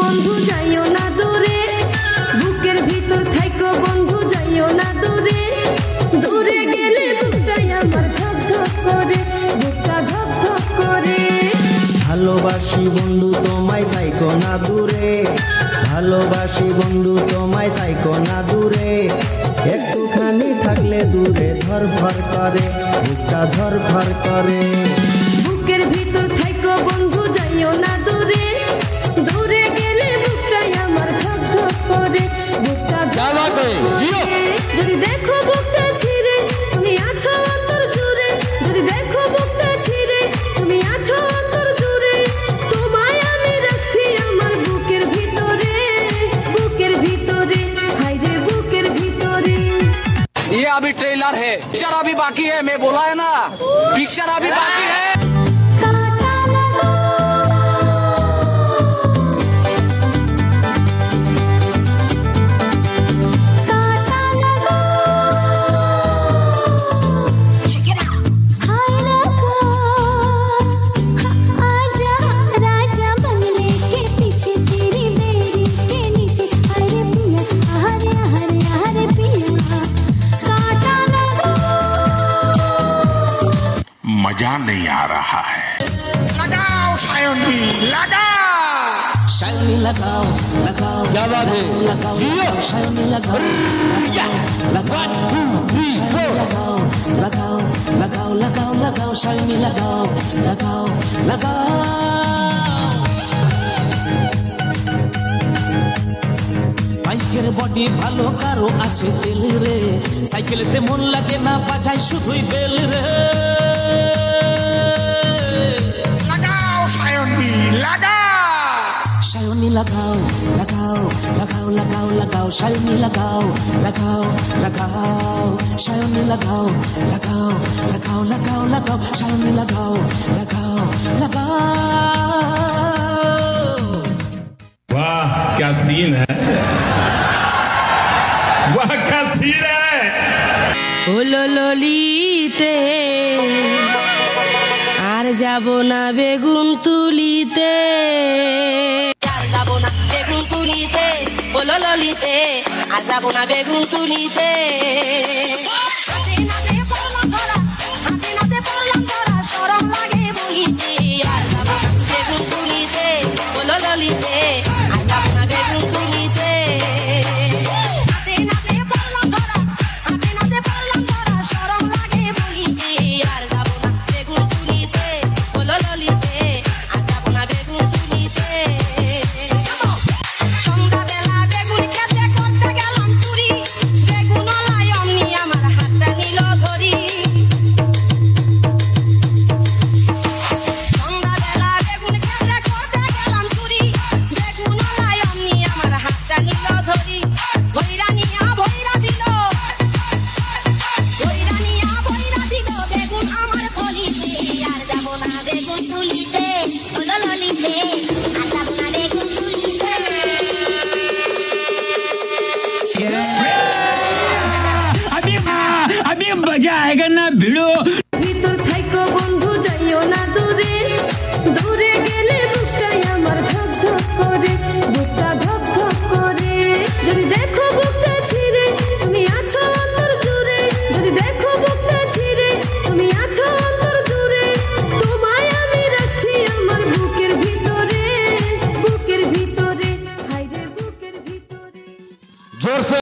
বন্ধু যাইও না দূরে, বুকের ভিতর থাইকো বন্ধু যাইও না দূরে, দূরে গেলে বুকটাই আমার ধক ধক করে, বুকটা ধক ধক করে। ভালোবাসি বন্ধু তোমায় থাইকো না দূরে, ভালোবাসি বন্ধু তোমায় থাইকো না দূরে, একটুখানি থাকলে দূরে ধরফর করে, বুকটা ধরফর করে। বুকের ভিতর থাইকো বন্ধু যাইও না দূরে, দূরে গেলে বুকটাই আমার ধক ধক করে, বুকটা ধক ধক করে। যদি দেখো বুকটা ছিঁড়ে তুমি আছো অন্তর জুড়ে, যদি দেখো বুকটা ছিঁড়ে তুমি আছো অন্তর জুড়ে, তোমায় আমি রাখছি আমার বুকের ভিতরে, বুকের ভিতরে, হায়রে বুকের ভিতরে। ये अभी ट्रेलर है, पिक्चर अभी बाकी है, मैं बोला है ना, पिक्चर अभी बाकी है। मजा नहीं आ रहा है। लगाओ शायोनी लगाओ, शायोनी लगाओ लगाओ, क्या बात है, लगाओ शायोनी लगाओ, लगाओ लगाओ लगाओ लगाओ लगाओ लगाओ शायोनी लगाओ, लगाओ लगाओ। বাইকের বডি ভালো কারো আছে তেল রে, সাইকেলেতে মন লাগে না বাজায় শুধুই বেল রে। लगाओ शायोनी लगाओ, शायोनी लगाओ लगाओ लगाओ लगाओ लगाओ शायोनी लगाओ, लगाओ लगाओ शायोनी लगाओ, लगाओ लगाओ लगाओ लगाओ शायोनी लगाओ, लगाओ लगाओ। वाह क्या सीन है, वाह क्या सीन है। হলো ললিতে আর যাব না বেগুন তুলিতে, আর যাব না বেগুন তুলিতে, হলো ললিতে আর যাব না বেগুন তুলিতে। শরম লাগে বলিতে, আর যাব না বেগুন তুলিতে, হলো ললিতে আর যাব না বেগুন তুলিতে। अभी मजा आएगा ना भिड़ो। ভিতর থাইকো বন্ধু যাইও না দূরে, দূরে গেলে বুকটাই আমার ধক ধক করে, বুকটা ধক ধক করে। যদি দেখো বুকটা ছিঁড়ে তুমি আছো অন্তর জুড়ে, যদি দেখো বুকটা ছিঁড়ে তুমি আছো অন্তর জুড়ে, তোমায় আমি রাখছি আমার বুকের ভিতরে, বুকের ভিতরে, হায়রে বুকের ভিতরে। जोर से